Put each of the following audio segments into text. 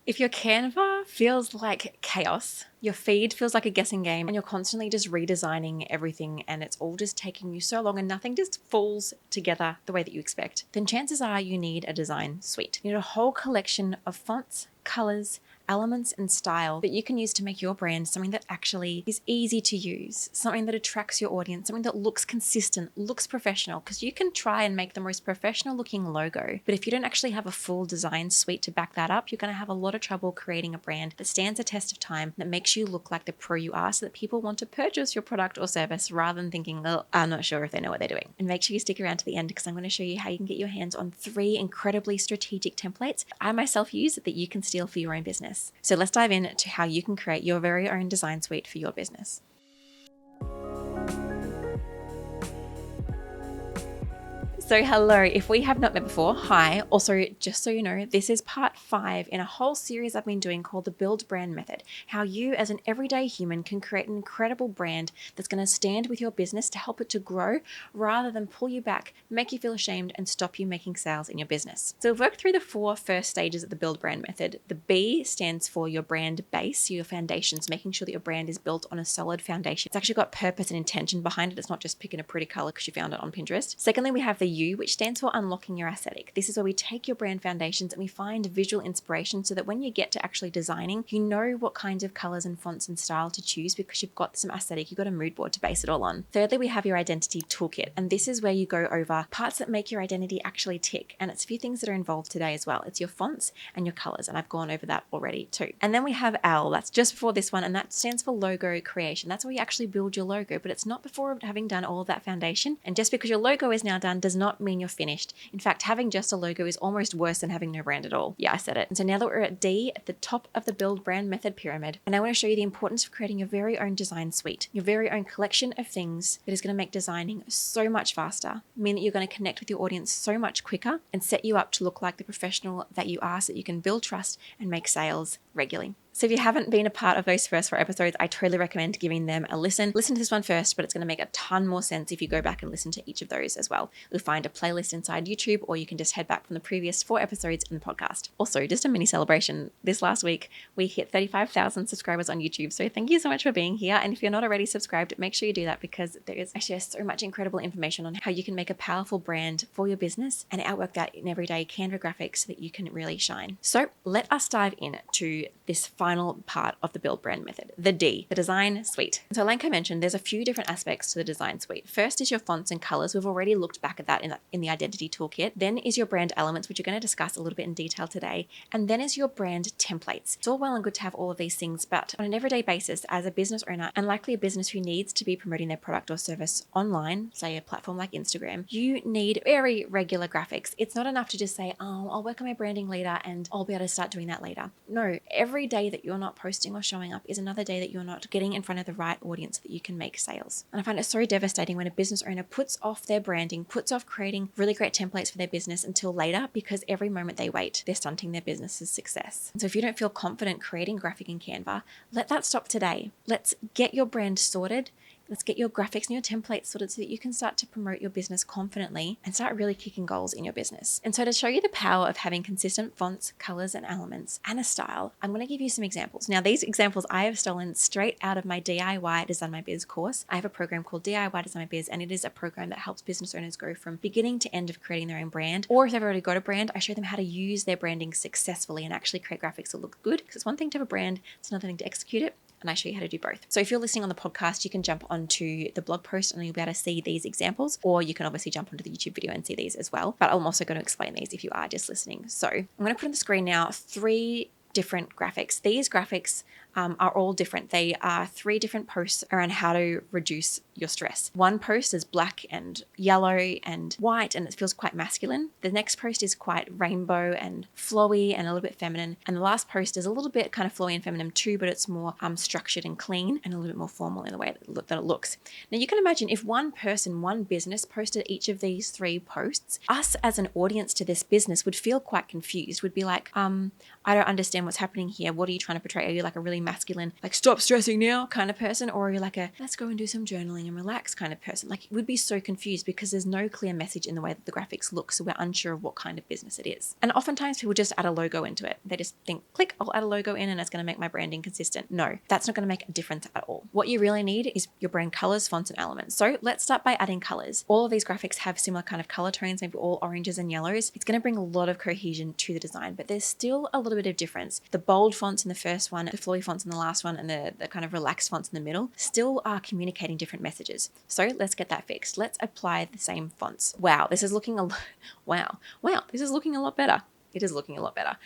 If your Canva feels like chaos, your feed feels like a guessing game, and you're constantly just redesigning everything and it's all just taking you so long and nothing just falls together the way that you expect, then chances are you need a design suite. You need a whole collection of fonts, colors, elements and style that you can use to make your brand something that actually is easy to use, something that attracts your audience, something that looks consistent, looks professional, because you can try and make the most professional looking logo, but if you don't actually have a full design suite to back that up, you're going to have a lot of trouble creating a brand that stands the test of time, that makes you look like the pro you are, so that people want to purchase your product or service rather than thinking, well, I'm not sure if they know what they're doing. And make sure you stick around to the end, because I'm going to show you how you can get your hands on 3 incredibly strategic templates I myself use that you can steal for your own business. So let's dive into how you can create your very own design suite for your business. So hello, if we have not met before, hi. Also, just so you know, this is part 5 in a whole series I've been doing called the Build Brand Method, how you as an everyday human can create an incredible brand that's going to stand with your business to help it to grow rather than pull you back, make you feel ashamed and stop you making sales in your business. So we've worked through the 4 first stages of the Build Brand Method. The B stands for your brand base, your foundations, making sure that your brand is built on a solid foundation. It's actually got purpose and intention behind it. It's not just picking a pretty color because you found it on Pinterest. Secondly, we have the U, which stands for unlocking your aesthetic. This is where we take your brand foundations and we find visual inspiration so that when you get to actually designing, you know what kinds of colors and fonts and style to choose because you've got some aesthetic, you've got a mood board to base it all on. Thirdly, we have your identity toolkit, and this is where you go over parts that make your identity actually tick, and it's a few things that are involved today as well. It's your fonts and your colors, and I've gone over that already too. And then we have L, that's just before this one, and that stands for logo creation. That's where you actually build your logo, but it's not before having done all of that foundation. And just because your logo is now done does not mean you're finished. In fact, having just a logo is almost worse than having no brand at all. Yeah, I said it. And so now that we're at D, at the top of the Build Brand Method pyramid, and I want to show you the importance of creating your very own design suite, your very own collection of things that is going to make designing so much faster, mean that you're going to connect with your audience so much quicker, and set you up to look like the professional that you are so that you can build trust and make sales regularly. So if you haven't been a part of those first 4 episodes, I totally recommend giving them a listen. Listen to this one first, but it's going to make a ton more sense if you go back and listen to each of those as well. You'll find a playlist inside YouTube, or you can just head back from the previous 4 episodes in the podcast. Also, just a mini celebration. This last week, we hit 35,000 subscribers on YouTube. So thank you so much for being here. And if you're not already subscribed, make sure you do that, because there is actually so much incredible information on how you can make a powerful brand for your business and outwork that in everyday Canva graphics so that you can really shine. So let us dive into this final part of the Build Brand Method, the D, the design suite. So like I mentioned, there's a few different aspects to the design suite. First is your fonts and colors. We've already looked back at that in the identity toolkit. Then is your brand elements, which we're going to discuss a little bit in detail today. And then is your brand templates. It's all well and good to have all of these things, but on an everyday basis, as a business owner, and likely a business who needs to be promoting their product or service online, say a platform like Instagram, you need very regular graphics. It's not enough to just say, oh, I'll work on my branding later and I'll be able to start doing that later. No, every day that you're not posting or showing up is another day that you're not getting in front of the right audience so that you can make sales. And I find it so devastating when a business owner puts off their branding, puts off creating really great templates for their business until later, because every moment they wait, they're stunting their business's success. And so if you don't feel confident creating graphic in Canva, let that stop today. Let's get your brand sorted. Let's get your graphics and your templates sorted so that you can start to promote your business confidently and start really kicking goals in your business. And so to show you the power of having consistent fonts, colors, and elements, and a style, I'm going to give you some examples. Now, these examples I have stolen straight out of my DIY Design My Biz course. I have a program called DIY Design My Biz, and it is a program that helps business owners go from beginning to end of creating their own brand. Or if they've already got a brand, I show them how to use their branding successfully and actually create graphics that look good. Because it's one thing to have a brand, it's another thing to execute it. And I show you how to do both. So if you're listening on the podcast, you can jump onto the blog post and you'll be able to see these examples, or you can obviously jump onto the YouTube video and see these as well. But I'm also going to explain these if you are just listening. So I'm going to put on the screen now 3 different graphics. These graphics are all different. They are 3 different posts around how to reduce your stress. One post is black and yellow and white, and it feels quite masculine. The next post is quite rainbow and flowy and a little bit feminine. And the last post is a little bit kind of flowy and feminine too, but it's more structured and clean and a little bit more formal in the way that it looks. Now you can imagine if one person, one business posted each of these 3 posts, us as an audience to this business would feel quite confused, would be like, I don't understand what's happening here. What are you trying to portray? Are you like a really masculine, like stop stressing now kind of person, or are you like a let's go and do some journaling and relax kind of person? Like, we'd be so confused because there's no clear message in the way that the graphics look, so we're unsure of what kind of business it is. And oftentimes people just add a logo into it. They just think, click, I'll add a logo in and it's going to make my branding consistent. No, that's not going to make a difference at all. What you really need is your brand colors, fonts, and elements. So let's start by adding colors. All of these graphics have similar kind of color tones, maybe all oranges and yellows. It's going to bring a lot of cohesion to the design, but there's still a little bit of difference. The bold fonts in the first one, the flowy fonts in the last one, and the kind of relaxed fonts in the middle still are communicating different messages. So let's get that fixed. Let's apply the same fonts. Wow, this is looking a lot, wow, this is looking a lot better. It is looking a lot better,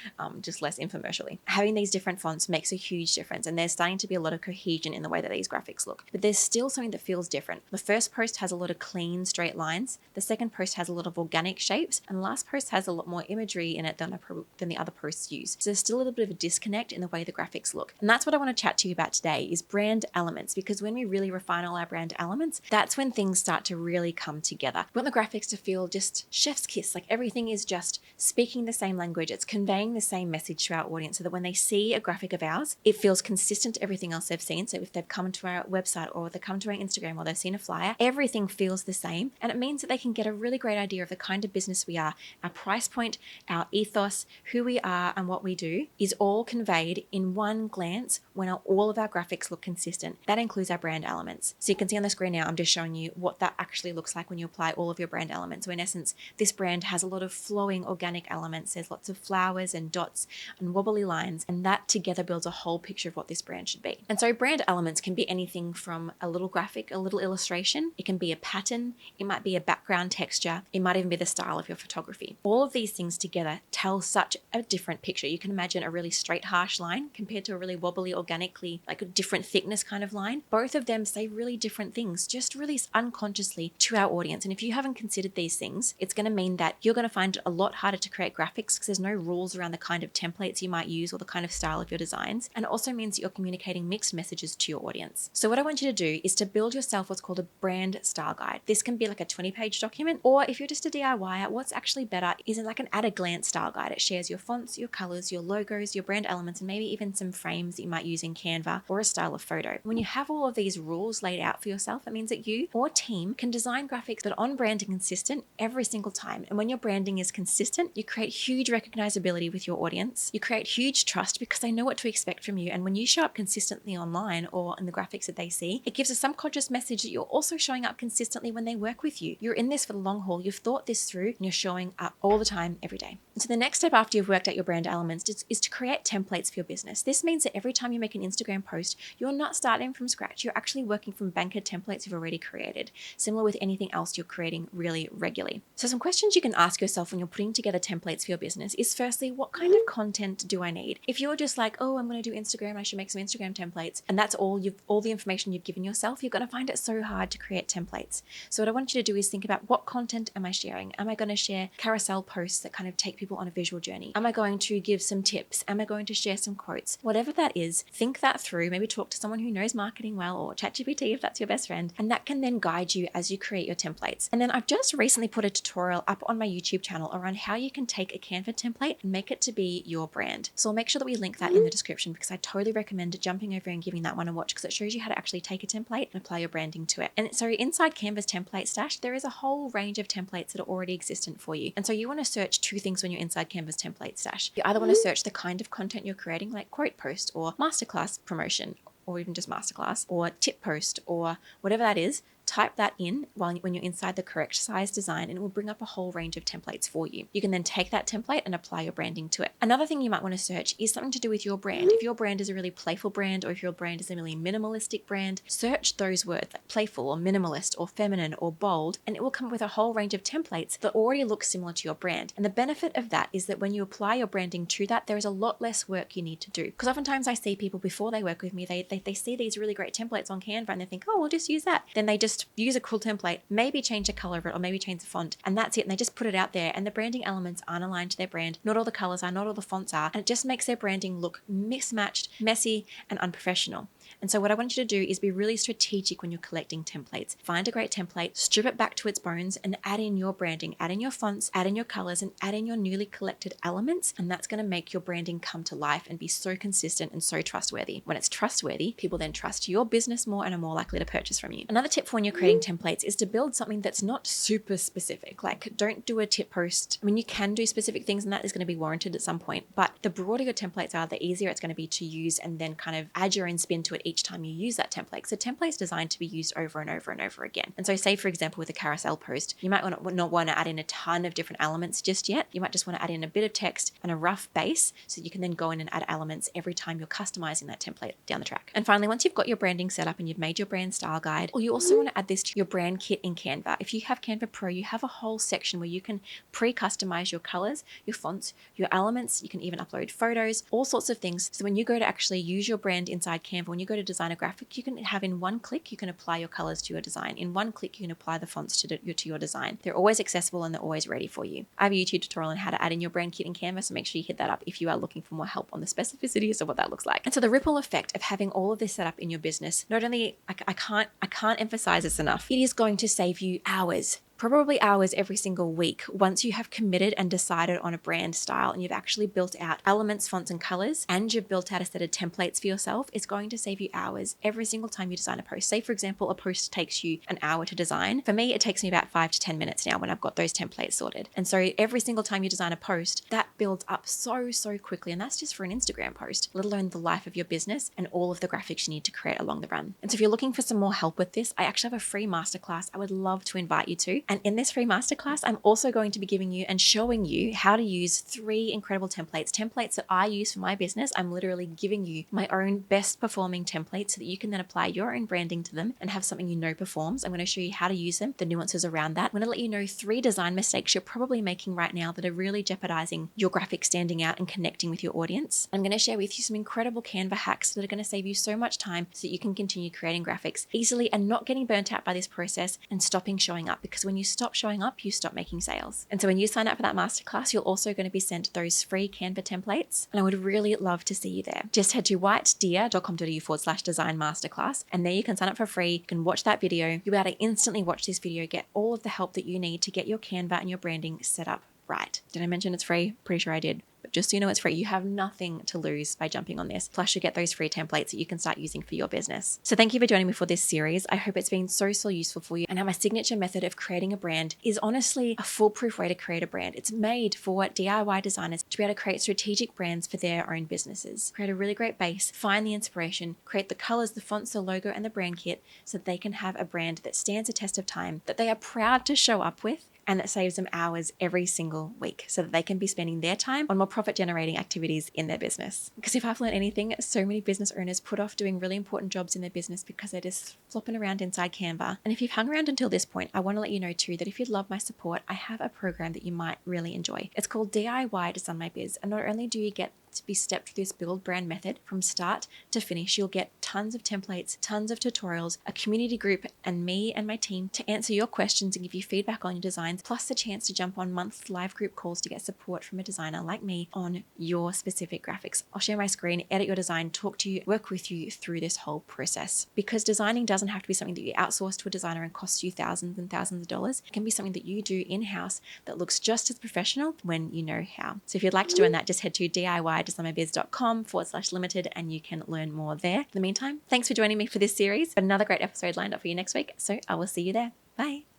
just less infomercially. Having these different fonts makes a huge difference, and there's starting to be a lot of cohesion in the way that these graphics look. But there's still something that feels different. The first post has a lot of clean, straight lines. The second post has a lot of organic shapes, and the last post has a lot more imagery in it than the other posts use. So there's still a little bit of a disconnect in the way the graphics look. And that's what I want to chat to you about today is brand elements, because when we really refine all our brand elements, that's when things start to really come together. We want the graphics to feel just chef's kiss, like everything is just speaking the same language. It's conveying the same message to our audience so that when they see a graphic of ours, it feels consistent to everything else they've seen. So if they've come to our website or they come to our Instagram or they've seen a flyer, everything feels the same. And it means that they can get a really great idea of the kind of business we are, our price point, our ethos, who we are, and what we do is all conveyed in one glance when all of our graphics look consistent. That includes our brand elements. So you can see on the screen now, I'm just showing you what that actually looks like when you apply all of your brand elements. So in essence, this brand has a lot of flowing organic elements. There's lots of flowers and dots and wobbly lines, and that together builds a whole picture of what this brand should be. And so brand elements can be anything from a little graphic, a little illustration. It can be a pattern. It might be a background texture. It might even be the style of your photography. All of these things together tell such a different picture. You can imagine a really straight, harsh line compared to a really wobbly, organically, like a different thickness kind of line. Both of them say really different things, just really unconsciously to our audience. And if you haven't considered these things, it's going to mean that you're going to find it a lot harder to create graphics because there's no rules around the kind of templates you might use or the kind of style of your designs. And it also means that you're communicating mixed messages to your audience. So what I want you to do is to build yourself what's called a brand style guide. This can be like a 20-page document, or if you're just a DIYer, what's actually better is like an at-a-glance style guide. It shares your fonts, your colors, your logos, your brand elements, and maybe even some frames that you might use in Canva or a style of photo. When you have all of these rules laid out for yourself, it means that you or team can design graphics that are on brand and consistent every single time. And when your branding is consistent, you create huge recognizability with your audience. You create huge trust because they know what to expect from you. And when you show up consistently online or in the graphics that they see, it gives a subconscious message that you're also showing up consistently when they work with you. You're in this for the long haul. You've thought this through and you're showing up all the time, every day. And so the next step after you've worked out your brand elements is to create templates for your business. This means that every time you make an Instagram post, you're not starting from scratch. You're actually working from banker templates you've already created, similar with anything else you're creating really regularly. So some questions you can ask yourself when you're putting together templates for your business is firstly, what kind of content do I need? If you're just like, oh, I'm going to do Instagram, I should make some Instagram templates, and that's all the information you've given yourself, you're going to find it so hard to create templates. So what I want you to do is think about, what content am I sharing? Am I going to share carousel posts that kind of take people on a visual journey? Am I going to give some tips? Am I going to share some quotes? Whatever that is, think that through. Maybe talk to someone who knows marketing well, or ChatGPT if that's your best friend, and that can then guide you as you create your templates. And then I've just recently put a tutorial up on my YouTube channel around how you can take a Canva template and make it to be your brand. So I'll make sure that we link that in the description, because I totally recommend jumping over and giving that one a watch, because it shows you how to actually take a template and apply your branding to it. And so inside Canva's template stash, there is a whole range of templates that are already existent for you. And so you want to search two things when you're inside Canva's template stash. You either want to search the kind of content you're creating, like quote post or masterclass promotion, or even just masterclass, or tip post, or whatever that is. Type that in when you're inside the correct size design, and it will bring up a whole range of templates for you. You can then take that template and apply your branding to it. Another thing you might want to search is something to do with your brand. If your brand is a really playful brand, or if your brand is a really minimalistic brand, search those words like playful or minimalist or feminine or bold, and it will come up with a whole range of templates that already look similar to your brand. And the benefit of that is that when you apply your branding to that, there is a lot less work you need to do. Because oftentimes I see people before they work with me, they see these really great templates on Canva and they think, oh, we'll just use that. Then they just use a cool template, maybe change the color of it, or maybe change the font, and that's it. And they just put it out there, and the branding elements aren't aligned to their brand. Not all the colors are, not all the fonts are, and it just makes their branding look mismatched, messy, and unprofessional. And so what I want you to do is be really strategic when you're collecting templates. Find a great template, strip it back to its bones, and add in your branding, add in your fonts, add in your colors, and add in your newly collected elements. And that's going to make your branding come to life and be so consistent and so trustworthy. When it's trustworthy, people then trust your business more and are more likely to purchase from you. Another tip for when you're creating templates is to build something that's not super specific. Like, don't do a tip post. I mean, you can do specific things and that is going to be warranted at some point, but the broader your templates are, the easier it's going to be to use and then kind of add your own spin to it each time you use that template. So template's designed to be used over and over and over again. And so say, for example, with a carousel post, you might not want to add in a ton of different elements just yet. You might just want to add in a bit of text and a rough base so you can then go in and add elements every time you're customizing that template down the track. And finally, once you've got your branding set up and you've made your brand style guide, or you also want to add this to your brand kit in Canva. If you have Canva Pro, you have a whole section where you can pre-customize your colors, your fonts, your elements. You can even upload photos, all sorts of things. So when you go to actually use your brand inside Canva, when you go to design a graphic, you can have in one click, you can apply your colors to your design. In one click, you can apply the fonts to your design. They're always accessible and they're always ready for you. I have a YouTube tutorial on how to add in your brand kit in Canva, so make sure you hit that up if you are looking for more help on the specificities of what that looks like. And so the ripple effect of having all of this set up in your business, not only, I can't emphasize this enough, it is going to save you hours, probably hours every single week once you have committed and decided on a brand style and you've actually built out elements, fonts, and colors, and you've built out a set of templates for yourself. It's going to save you hours every single time you design a post. Say, for example, a post takes you an hour to design. For me, it takes me about 5 to 10 minutes now when I've got those templates sorted. And so every single time you design a post, that builds up so quickly. And that's just for an Instagram post, let alone the life of your business and all of the graphics you need to create along the run. And so if you're looking for some more help with this, I actually have a free masterclass I would love to invite you to. And in this free masterclass, I'm also going to be giving you and showing you how to use 3 incredible templates that I use for my business. I'm literally giving you my own best performing templates so that you can then apply your own branding to them and have something you know performs. I'm going to show you how to use them, the nuances around that. I'm going to let you know 3 design mistakes you're probably making right now that are really jeopardizing your graphics standing out and connecting with your audience. I'm going to share with you some incredible Canva hacks that are going to save you so much time so that you can continue creating graphics easily and not getting burnt out by this process and stopping showing up, because when you stop showing up, you stop making sales. And so when you sign up for that masterclass, you're also going to be sent those free Canva templates. And I would really love to see you there. Just head to whitedeer.com.au/design masterclass. And there you can sign up for free. You can watch that video. You'll be able to instantly watch this video, get all of the help that you need to get your Canva and your branding set up right. Did I mention it's free? Pretty sure I did. But just so you know, it's free. You have nothing to lose by jumping on this. Plus, you get those free templates that you can start using for your business. So thank you for joining me for this series. I hope it's been so useful for you. And how my signature method of creating a brand is honestly a foolproof way to create a brand. It's made for DIY designers to be able to create strategic brands for their own businesses. Create a really great base, find the inspiration, create the colors, the fonts, the logo, and the brand kit so that they can have a brand that stands the test of time, that they are proud to show up with, and that saves them hours every single week so that they can be spending their time on more profit generating activities in their business. Because if I've learned anything, so many business owners put off doing really important jobs in their business because they're just flopping around inside Canva. And if you've hung around until this point, I want to let you know too that if you'd love my support, I have a program that you might really enjoy. It's called DIY Design My Biz. And not only do you get to be stepped through this build brand method from start to finish, you'll get tons of templates, tons of tutorials, a community group, and me and my team to answer your questions and give you feedback on your designs, plus the chance to jump on monthly live group calls to get support from a designer like me on your specific graphics. I'll share my screen, edit your design, talk to you, work with you through this whole process. Because designing doesn't have to be something that you outsource to a designer and costs you thousands and thousands of dollars. It can be something that you do in-house that looks just as professional when you know how. So if you'd like to join that, just head to DIY.designmybiz.com/limited and you can learn more there. In the meantime, thanks for joining me for this series. Got another great episode lined up for you next week, so I will see you there. Bye.